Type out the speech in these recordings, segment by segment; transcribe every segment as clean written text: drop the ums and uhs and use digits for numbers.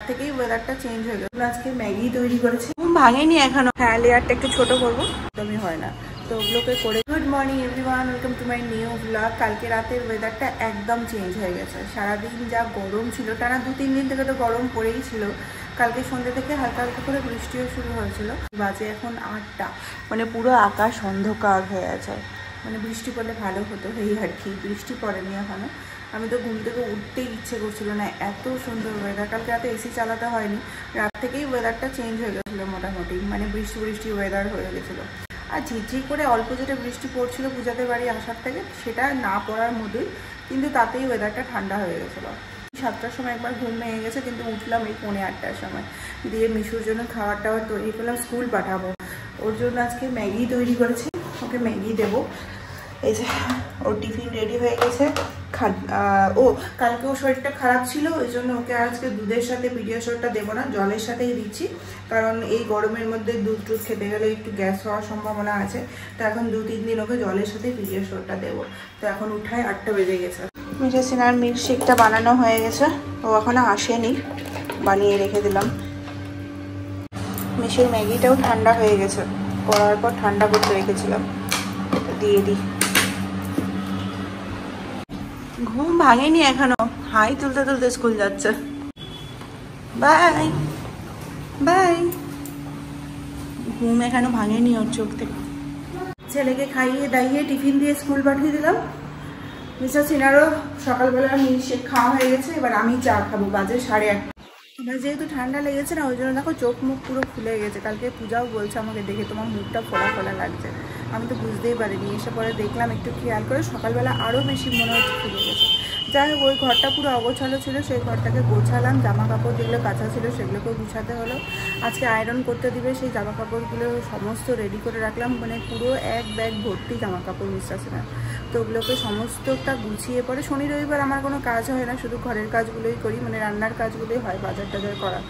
থেকেই ওয়েদারটা চেঞ্জ হয়ে গেল। আজকে ম্যাগি তৈরি করেছি, ভাঙেনি এখনো। হ্যাঁ, লেয়ারটা একটু ছোট করবো, একদমই হয় না, তো ওগুলোকে করে। Good morning everyone, welcome to my new blog. কালকে রাতের ওয়েদারটা একদম চেঞ্জ হয়ে গেছে। সারাদিন যা গরম ছিল, টানা 2-3 দিন থেকে তো গরম পড়েই ছিল। কালকে সন্ধ্যে থেকে হালকা হালকা করে বৃষ্টিও শুরু হয়েছিল। বাজে এখন 8টা, মানে পুরো আকাশ অন্ধকার হয়ে আছে। মানে বৃষ্টি পড়লে ভালো হতো, এই আর কি। বৃষ্টি পড়েনি এখনো। আমি তো ঘুম থেকে উঠতেই ইচ্ছে করছিল না, এত সুন্দর ওয়েদার। কালকে রাতে এসি চালাতে হয়নি, রাত থেকেই ওয়েদারটা চেঞ্জ হয়ে গেছিলো মোটামুটি, মানে বৃষ্টি বৃষ্টি ওয়েদার হয়ে গেছিলো। আর ঝিরঝির করে অল্প যেটা বৃষ্টি পড়ছিল পূজাদের বাড়ি আসার থেকে, সেটা না পড়ার মতোই, কিন্তু তাতেই ওয়েদারটা ঠান্ডা হয়ে গেছিলো। 7টার সময় একবার ঘুম ভেঙে গেছে, কিন্তু উঠলাম এই 8:45-টার সময়। দিয়ে মিশুর জন্য খাবার টাবার তৈরি করলাম, স্কুল পাঠাবো। ওর জন্য আজকে ম্যাগি তৈরি করেছি, ওকে ম্যাগি দেবো। এই যে ওর টিফিন রেডি হয়ে গেছে। ও কালকে ওর শরীরটা খারাপ ছিল, ওই জন্য ওকে আজকে দুধের সাথে পিডিয়াশোরটা দেবো না, জলের সাথেই দিচ্ছি। কারণ এই গরমের মধ্যে দুধ টুধ খেতে গেলে একটু গ্যাস হওয়ার সম্ভাবনা আছে। তো এখন 2-3 দিন ওকে জলের সাথে পিডিয়াশোরটা দেবো। তো এখন উঠায় 8টা বেজে গেছে। মিঠাসিনার মিল্কশেকটা বানানো হয়ে গেছে, ও এখনো আসেনি, বানিয়ে রেখে দিলাম। মিশুর ম্যাগিটাও ঠান্ডা হয়ে গেছে, করার পর ঠান্ডা করতে রেখেছিলাম, দিয়ে দিই। ঘুম ভাঙেনি এখনো, হাই তুলতে তুলতে স্কুল যাচ্ছে। Bye bye. ঘুম এখনো ভাঙেনি ওর চোখ থেকে। ছেলেকে খাইয়ে দাইয়ে টিফিন দিয়ে স্কুল পাঠিয়ে দিলাম। মিস্টার সিনারও সকালবেলা মিল্কশেক খাওয়া হয়ে গেছে, এবার আমি চা খাবো। বাজে 8:30। এবার যেহেতু ঠান্ডা লেগেছে না, ওই জন্য দেখো চোখ মুখ পুরো ফুলে গেছে। কালকে পূজাও বলছে আমাকে দেখে, তোমার মুখটা ফোলা ফোলা লাগছে। আমি তো বুঝতেই পারিনি, এসে পরে দেখলাম একটু খেয়াল করে, সকালবেলা আরও বেশি মনে হচ্ছে ফুলে গেছে। যাই হোক, ওই ঘরটা পুরো অগোছালো ছিল, সেই ঘরটাকে গোছালাম। জামা কাপড় যেগুলো কাঁচা ছিল সেগুলোকেও গুছাতে হলো। আজকে আয়রন করতে দিবে, সেই জামা কাপড়গুলো সমস্ত রেডি করে রাখলাম। মানে পুরো এক ব্যাগ ভর্তি জামা কাপড় মিস্টার সিনার। তো ওগুলোকে সমস্তটা গুছিয়ে পরে, শনি রবিবার আমার কোনো কাজ হয় না, শুধু ঘরের কাজগুলোই করি, মানে রান্নার কাজগুলোই হয়, বাজার টাজার করা।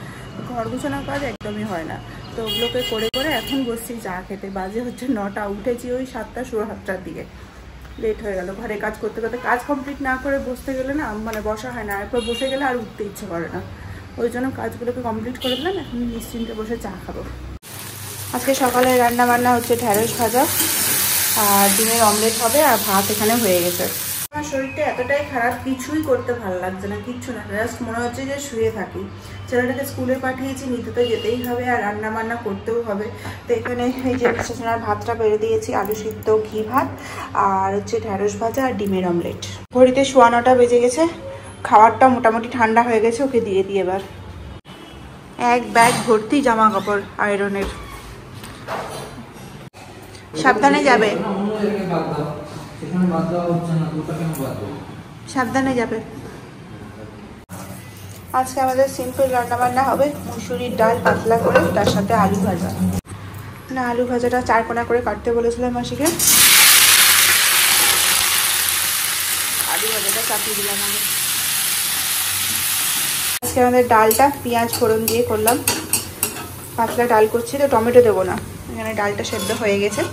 ঘর গুছানোর কাজ একদমই হয় না। তো ওগুলোকে করে করে এখন বসছি চা খেতে। বাজে হচ্ছে 9টা, উঠেছি ওই 7টা 7:15-টার দিকে। লেট হয়ে গেল। ঘরে কাজ করতে করতে, কাজ কমপ্লিট না করে বসতে গেলে না, মানে বসা হয় না, এরপর বসে গেলে আর উঠতে ইচ্ছে করে না। ওই জন্য কাজগুলোকে কমপ্লিট করে দিলাম, এখন নিশ্চিন্তে বসে চা খাবো। আজকে সকালে রান্না বান্না হচ্ছে ঢ্যাঁড়স ভাজা আর ডিমের অমলেট হবে, আর ভাত এখানে হয়ে গেছে। আমার শরীরটা এতটাই খারাপ, কিছুই করতে ভালো লাগছে না, কিচ্ছু না, জাস্ট মনে হচ্ছে যে শুয়ে থাকি। ছেলেটাকে স্কুলে পাঠিয়েছি, নিতে তো যেতেই হবে, আর রান্না বান্না করতেও হবে। তো এখানে এই যে স্টেশনের ভাতটা বেড়ে দিয়েছি, আলু সিদ্ধ, ঘি ভাত, আর হচ্ছে ঢ্যাঁড়স ভাজা আর ডিমের অমলেট। ঘড়িতে 9:15 বেজে গেছে। খাবারটা মোটামুটি ঠান্ডা হয়ে গেছে, ওকে দিয়ে দিই এবার। এক ব্যাগ ভর্তি জামা কাপড় আয়রনের। সাবধানে যাবে, সাবধানে যাবে। আজকে আমাদের সিম্পল রান্নাবান্না হবে, মুসুরির ডাল পাতলা করে, তার সাথে আলু ভাজা। না, আলু ভাজাটা 4 কোনা করে কাটতে বলেছিলাম মাসিকে। আলু ভাজাটা চাপিয়ে দিলাম আগে। আজকে আমাদের ডালটা পেঁয়াজ ফোড়ন দিয়ে করলাম। পাতলা ডাল করছি তো টমেটো দেবো না, এখানে ডালটা সেদ্ধ হয়ে গেছে।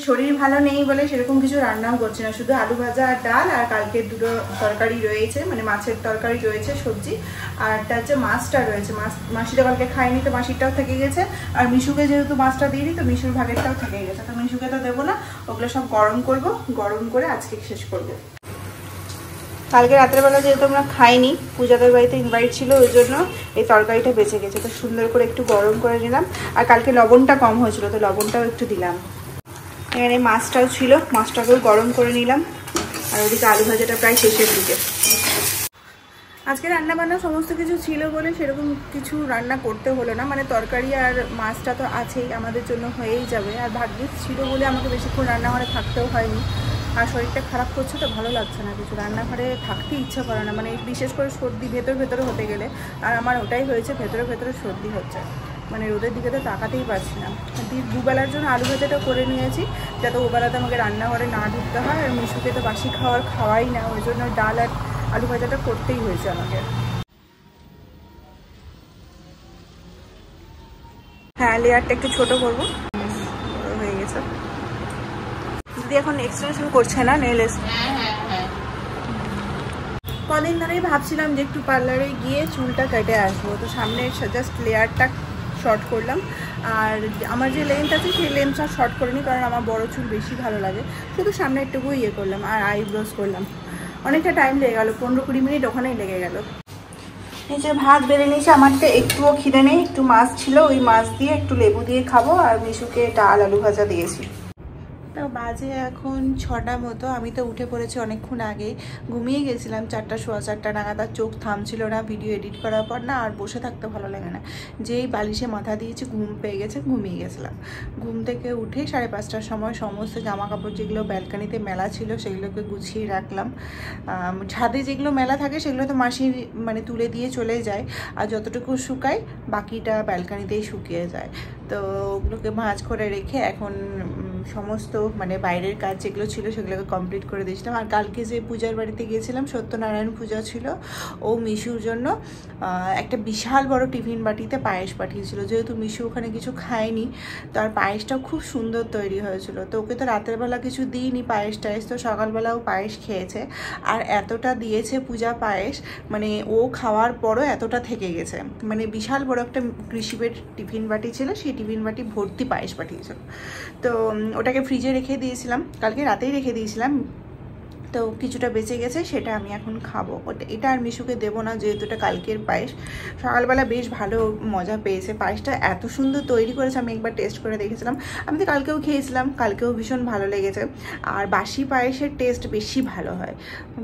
শরীর ভালো নেই বলে সেরকম কিছু রান্নাও করছি না, শুধু আলু ভাজা আর ডাল, আর কালকে 2টো তরকারি রয়েছে, মানে মাছের তরকারি রয়েছে, সবজি, আর একটা হচ্ছে মাছটা রয়েছে। মাসিটা কালকে খায়নি, তো মাসিরটাও থেকে গেছে। আর মিশুকে যেহেতু মাছটা দিয়ে দিই, তো মিশুর ভাগেরটাও থেকে গেছে, তো মিশুকে তো দেবো না। ওগুলো সব গরম করব, গরম করে আজকে শেষ করব। কালকে রাত্রেবেলা যেহেতু আমরা খাইনি, পূজাদের বাড়িতে ইনভাইট ছিল, ওই জন্য এই তরকারিটা বেঁচে গেছে, তো সুন্দর করে একটু গরম করে নিলাম। আর কালকে লবণটা কম হয়েছিল, তো লবণটাও একটু দিলাম। এখানে মাছটাও ছিল, মাছটাকেও গরম করে নিলাম। আর ওদিকে আলু ভাজাটা প্রায় শেষের দিকে। আজকে রান্না বান্না সমস্ত কিছু ছিল বলে সেরকম কিছু রান্না করতে হলো না, মানে তরকারি আর মাছটা তো আছেই, আমাদের জন্য হয়েই যাবে। আর ভাগ্যিস ছিল বলে আমাকে বেশিক্ষণ রান্নাঘরে থাকতেও হয়নি। আর শরীরটা খারাপ করছে তো ভালো লাগছে না, কিছু রান্নাঘরে থাকতে ইচ্ছা করে না, মানে বিশেষ করে সর্দি ভেতরে হতে গেলে। আর আমার ওটাই হয়েছে, ভেতরে সর্দি হচ্ছে, মানে রোদের দিকে তো তাকাতেই পারছি না। দুবেলার জন্য আলু ভাজাটা করে নিয়েছি, যাতে ওবেলাতে আমাকে রান্নাঘরে না ঢুকতে হয়। আর মিশুকে তো বাসি খাওয়াই না, ওই জন্য ডাল আর আলু ভাজাটা করতেই হয়েছে আমাকে। হ্যাঁ, লেয়ারটা একটু ছোট করবো, হয়ে গেছে। দিদি এখন এক্সটেনশন করছে না, নেল কদিন ধরেই ভাবছিলাম যে একটু পার্লারে গিয়ে চুলটা কেটে আসবো, তো সামনে জাস্ট লেয়ারটা শর্ট করলাম। আর আমার যে লেন্থ আছে সেই লেন্থটা শর্ট করিনি, কারণ আমার বড় চুল বেশি ভালো লাগে। শুধু সামনে একটুকু ইয়ে করলাম আর আইব্রোজ করলাম। অনেকটা টাইম লেগে গেলো, 15-20 মিনিট ওখানেই লেগে গেল। এই যে ভাত বেড়ে নিয়েছি, আমারটা একটুও খিদে নেই। একটু মাছ ছিল, ওই মাছ দিয়ে একটু লেবু দিয়ে খাবো। আর মিশুকে ডাল আলু ভাজা দিয়েছি। তো বাজে এখন 6টা মতো। আমি তো উঠে পড়েছি অনেকক্ষণ আগে, ঘুমিয়ে গেছিলাম 4টা সোয়া 4টা নাগাদ। আর চোখ থামছিল না ভিডিও এডিট করার পর, না আর বসে থাকতে ভালো লাগে না। যেই বালিশে মাথা দিয়েছি ঘুম পেয়ে গেছে, ঘুমিয়ে গেছিলাম। ঘুম থেকে উঠে 5:30টার সময় সমস্ত জামা কাপড় যেগুলো ব্যালকানিতে মেলা ছিল সেগুলোকে গুছিয়ে রাখলাম। ছাদে যেগুলো মেলা থাকে সেগুলো তো মাসি মানে তুলে দিয়ে চলে যায়, আর যতটুকু শুকায় বাকিটা ব্যালকানিতেই শুকিয়ে যায়। তো ওগুলোকে ভাঁজ করে রেখে এখন সমস্ত মানে বাইরের কাজ যেগুলো ছিল সেগুলোকে কমপ্লিট করে দিয়েছিলাম। আর কালকে যে পূজার বাড়িতে গিয়েছিলাম, সত্যনারায়ণ পূজা ছিল, ও মিশুর জন্য একটা বিশাল বড় টিফিন বাটিতে পায়েস পাঠিয়েছিল। যেহেতু মিশু ওখানে কিছু খায়নি, তো আর পায়েসটাও খুব সুন্দর তৈরি হয়েছিল। তো ওকে তো রাতের বেলা কিছু দিইনি পায়েস টায়েস, তো সকালবেলাও পায়েস খেয়েছে। আর এতটা দিয়েছে পূজা পায়েস, মানে ও খাওয়ার পরও এতটা থেকে গেছে। মানে বিশাল বড় একটা কৃষিবের টিফিন বাটি ছিল, সেই টিফিন বাটি ভর্তি পায়েস পাঠিয়েছিল। তো ওটাকে ফ্রিজে রেখে দিয়েছিলাম, কালকে রাতেই রেখে দিয়েছিলাম। তো কিছুটা বেঁচে গেছে, সেটা আমি এখন খাবো। এটা আর মিশুকে দেবো না, যেহেতু এটা কালকের পায়েস। সকালবেলা বেশ ভালো মজা পেয়েছে, পায়েসটা এত সুন্দর তৈরি করেছে। আমি একবার টেস্ট করে দেখেছিলাম, আমি তো কালকেও খেয়েছিলাম, কালকেও ভীষণ ভালো লেগেছে। আর বাসি পায়েসের টেস্ট বেশি ভালো হয়,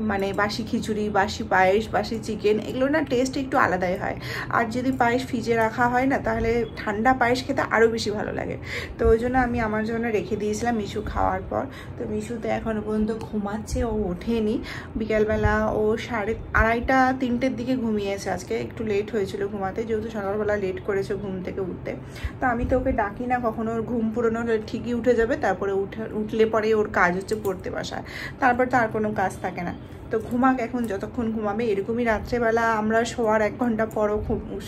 মানে বাসি খিচুড়ি, বাসি পায়েস, বাসি চিকেন, এগুলো না টেস্ট একটু আলাদাই হয়। আর যদি পায়েস ফ্রিজে রাখা হয় না, তাহলে ঠান্ডা পায়েস খেতে আরও বেশি ভালো লাগে। তো ওই জন্য আমি আমার জন্য রেখে দিয়েছিলাম মিশু খাওয়ার পর। তো মিশু তো এখনও পর্যন্ত ঘুমাচ্ছে, ও ওঠেনি। বিকেলবেলা ও 2:30-3টের দিকে ঘুমিয়েছে। আজকে একটু লেট হয়েছিল ঘুমাতে, যেহেতু সকালবেলা লেট করেছে ঘুম থেকে উঠতে। তো আমি তো ওকে ডাকি না কখনো, ওর ঘুম পুরনো হলে ঠিকই উঠে যাবে। তারপরে উঠলে পরে ওর কাজ হচ্ছে পড়তে বসায়, তারপর তো আর কোনো কাজ থাকে না। তো ঘুমাক এখন, যতক্ষণ ঘুমাবে। এরকমই রাত্রেবেলা আমরা শোয়ার 1 ঘন্টা পরও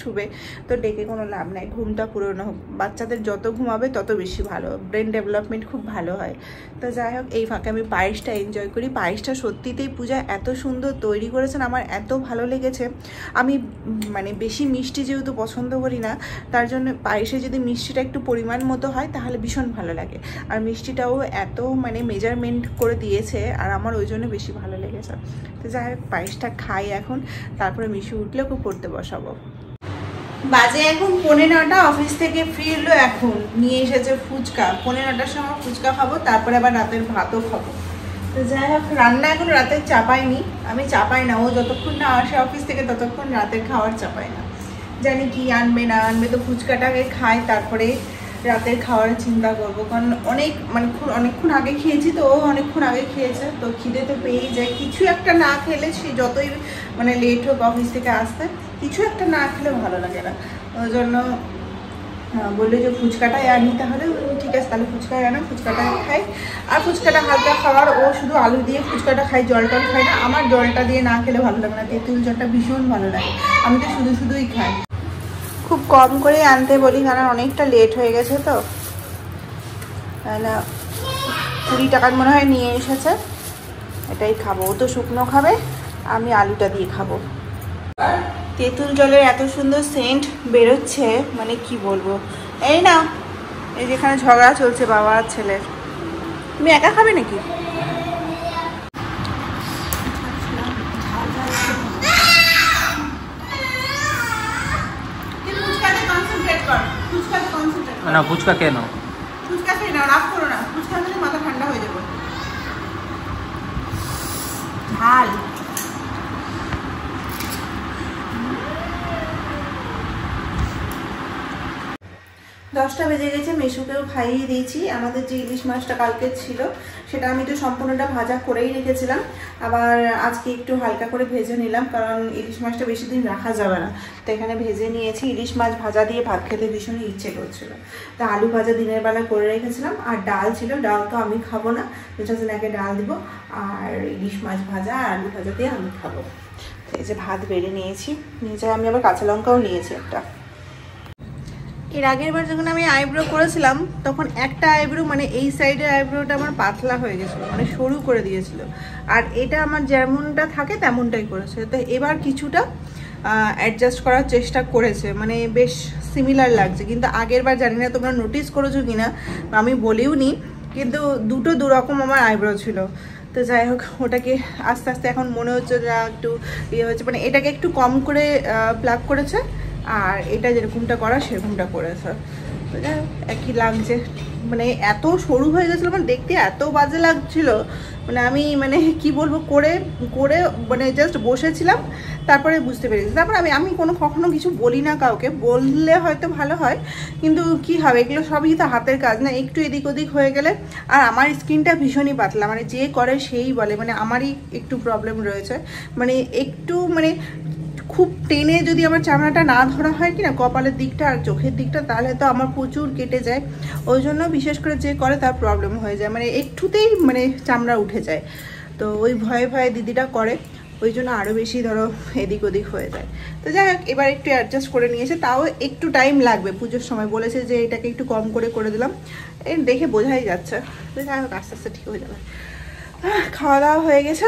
শুবে, তো ডেকে কোনো লাভ নাই। ঘুমটা পুরনো হোক, বাচ্চাদের যত ঘুমাবে তত বেশি ভালো, ব্রেন ডেভেলপমেন্ট খুব ভালো হয়। তো যাই হোক, এই ফাঁকে আমি পায়েসটা এনজয় করি। পায়েসটা সত্যিতেই পূজা এত সুন্দর তৈরি করেছেন, আমার এত ভালো লেগেছে। আমি মানে বেশি মিষ্টি যেহেতু পছন্দ করি না, তার জন্য পায়েসে যদি মিষ্টিটা একটু পরিমাণ মতো হয় তাহলে ভীষণ ভালো লাগে। আর মিষ্টিটাও এত মানে মেজারমেন্ট করে দিয়েছে, আর আমার ওই জন্য বেশি ভালো লেগেছে। তো যাই হোক, পায়েসটা খাই এখন, তারপরে মিশু উঠলে ওকে পড়তে বসাবো। বাজে এখন 9:15, অফিস থেকে ফিরলো এখন, নিয়ে এসেছে ফুচকা। 9:15টার সময় ফুচকা খাবো, তারপরে আবার রাতের ভাতও খাবো। তো যাই হোক, রান্না এখন রাতের চাপাইনি, আমি চাপাই না। ও যতক্ষণ না আসে অফিস থেকে ততক্ষণ রাতের খাওয়ার চাপাই না। জানি কি আনবে না আনবে, তো ফুচকাটাকে খাই, তারপরে রাতের খাওয়ার চিন্তা করবো। কারণ অনেকক্ষণ আগে খেয়েছি, তো ও অনেকক্ষণ আগে খেয়েছে, তো খিদে তো পেয়েই যায়। কিছু একটা না খেলে, সে যতই মানে লেট হোক অফিস থেকে আসতে, কিছু একটা না খেলে ভালো লাগে না। ওই জন্য বললো যে ফুচকাটাই আনি, তাহলে ঠিক আছে, তাহলে ফুচকাই আনো, ফুচকাটা খাই। আর ফুচকাটা হালকা খাওয়ার, ও শুধু আলু দিয়ে ফুচকাটা খাই, জল টল খাই না। আমার জলটা দিয়ে না খেলে ভালো লাগে না, তেঁতুল জলটা ভীষণ ভালো লাগে, আমি তো শুধুই খাই। খুব কম করে আনতে বলি, কারণ অনেকটা লেট হয়ে গেছে। তো না, 20 টাকার মনে হয় নিয়ে এসেছে, এটাই খাবো। ও তো শুকনো খাবে, আমি আলুটা দিয়ে খাবো। তেঁতুল জলের এত সুন্দর সেন্ট বেরোচ্ছে, মানে কি বলবো। এই না, এই যেখানে ঝগড়া চলছে বাবা আর ছেলের। তুমি একা খাবে নাকি? না ফুচকা কেন? ফুচকা খেয়ে নাও, রাগ করো না, ফুচকা খেলে মাথা ঠান্ডা হয়ে যাবে। ঝাল 10টা বেজে গেছে, মেশুকেও খাইয়ে দিয়েছি। আমাদের যে ইলিশ মাছটা কালকে ছিল, সেটা আমি তো সম্পূর্ণটা ভাজা করেই রেখেছিলাম। আবার আজকে একটু হালকা করে ভেজে নিলাম, কারণ ইলিশ মাছটা বেশি দিন রাখা যাবে না। তো এখানে ভেজে নিয়েছি। ইলিশ মাছ ভাজা দিয়ে ভাত খেতে ভীষণ ইচ্ছে করছিল, তা আলু ভাজা দিনের বেলা করে রেখেছিলাম। আর ডাল ছিল, ডাল তো আমি খাবো না, দুটাজনাকে ডাল দিব। আর ইলিশ মাছ ভাজা আর আলু ভাজা দিয়ে আমি খাবো। এই যে ভাত বেড়ে নিয়েছি, নিয়ে আমি আবার কাঁচা লঙ্কাও নিয়েছি একটা। এর আগের বার যখন আমি আইব্রো করেছিলাম তখন একটা আইব্রো মানে এই সাইডের আইব্রোটা আমার পাতলা হয়ে গেছিলো, মানে সরু করে দিয়েছিল, আর এটা আমার যেমনটা থাকে তেমনটাই করেছে। তো এবার কিছুটা অ্যাডজাস্ট করার চেষ্টা করেছে, মানে বেশ সিমিলার লাগছে। কিন্তু আগের বার জানি না তোমরা নোটিস করেছো কিনা, আমি বলিও নি, কিন্তু দুটো দুরকম আমার আইব্রো ছিল। তো যাই হোক, ওটাকে আস্তে আস্তে এখন মনে হচ্ছে যে একটু ইয়ে হচ্ছে, মানে এটাকে একটু কম করে প্লাগ করেছে, আর এটা যেরকমটা করা সেরকমটা করেছে। তো যাই হোক, একই লাগছে। মানে এত সরু হয়ে গেছিলো, মানে দেখতে এত বাজে লাগছিল, মানে আমি মানে কি বলবো, করে করে মানে জাস্ট বসেছিলাম, তারপরে বুঝতে পেরেছি। তারপরে আমি কখনো কিছু বলি না কাউকে, বললে হয়তো ভালো হয়, কিন্তু কি হবে, এগুলো সবই তো হাতের কাজ না, একটু এদিক ওদিক হয়ে গেলে। আর আমার স্কিনটা ভীষণই পাতলা, মানে যে করে সেই বলে, মানে আমারই একটু প্রবলেম রয়েছে, মানে একটু মানে খুব টেনে যদি আমার চামড়াটা না ধরা হয় কি না, কপালের দিকটা আর চোখের দিকটা, তাহলে তো আমার প্রচুর কেটে যায়। ওই জন্য বিশেষ করে যে করে তার প্রবলেম হয়ে যায়, মানে একটুতেই মানে চামড়া উঠে যায়। তো ওই ভয়ে ভয়ে দিদিটা করে, ওই জন্য আরও বেশি ধরো এদিক ওদিক হয়ে যায়। তো যাই হোক, এবার একটু অ্যাডজাস্ট করে নিয়েছে, তাও একটু টাইম লাগবে। পুজোর সময় বলেছে যে এটাকে একটু কম করে দিলাম, এই দেখে বোঝাই যাচ্ছে। তো যাই হোক, আস্তে আস্তে ঠিক হয়ে যাবে। খাওয়া দাওয়া হয়ে গেছে।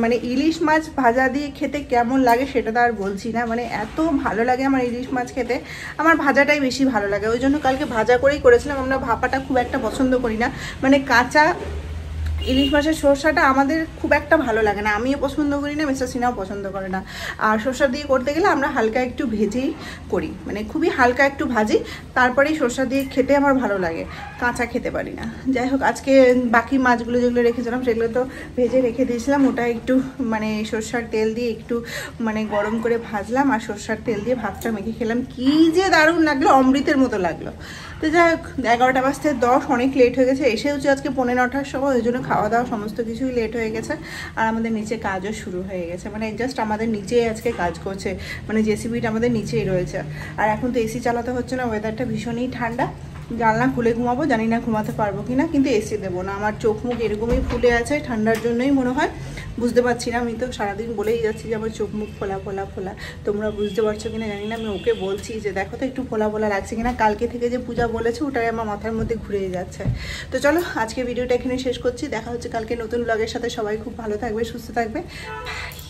মানে ইলিশ মাছ ভাজা দিয়ে খেতে কেমন লাগে সেটা তো আর বলছি না, মানে এত ভালো লাগে আমার ইলিশ মাছ খেতে। আমার ভাজাটাই বেশি ভালো লাগে, ওই জন্য কালকে ভাজা করেই করেছিলাম। আমরা ভাপাটা খুব একটা পছন্দ করি না, মানে কাঁচা ইলিশ মাছের সরষাটা আমাদের খুব একটা ভালো লাগে না, আমিও পছন্দ করি না, মিস্টার সিনহাও পছন্দ করে না। আর সরষা দিয়ে করতে গেলে আমরা হালকা একটু ভেজেই করি, মানে খুবই হালকা একটু ভাজি, তারপরেই সরষা দিয়ে খেতে আমার ভালো লাগে, কাঁচা খেতে পারি না। যাই হোক, আজকে বাকি মাছগুলো যেগুলো রেখেছিলাম সেগুলো তো ভেজে রেখে দিয়েছিলাম, ওটা একটু মানে সরষার তেল দিয়ে একটু মানে গরম করে ভাজলাম, আর সরষার তেল দিয়ে ভাতটা মেখে খেলাম, কি যে দারুণ লাগলো, অমৃতের মতো লাগলো। তো যাই হোক, 11টা বাজতে 10, অনেক লেট হয়ে গেছে। এসেওছি আজকে 9:45-র সময়, ওই জন্য খাওয়া দাওয়া সমস্ত কিছুই লেট হয়ে গেছে। আর আমাদের নিচে কাজও শুরু হয়ে গেছে, মানে জাস্ট আমাদের নিচেই আজকে কাজ করছে, মানে জেসিবিটা আমাদের নিচেই রয়েছে। আর এখন তো এসি চালাতে হচ্ছে না, ওয়েদারটা ভীষণই ঠান্ডা। জানলা খুলে ঘুমাবো, জানি না ঘুমাতে পারবো কিনা, কিন্তু এসি দেবো না। আমার চোখ মুখ এরকমই ফুলে আছে ঠান্ডার জন্যই মনে হয়, বুঝতে পারছি না। আমি তো সারাদিন বলেই যাচ্ছি যে আমার চোখ মুখ ফোলা ফোলা ফোলা, তোমরা বুঝতে পারছো কিনা জানি না। আমি ওকে বলছি যে দেখো তো একটু ফোলা ফোলা লাগছে কিনা, কালকে থেকে যে পূজা বলেছে ওটাই আমার মাথার মধ্যে ঘুরে যাচ্ছে। তো চলো, আজকে ভিডিওটা এখানে শেষ করছি, দেখা হচ্ছে কালকে নতুন ব্লগের সাথে। সবাই খুব ভালো থাকবে, সুস্থ থাকবে, বাই।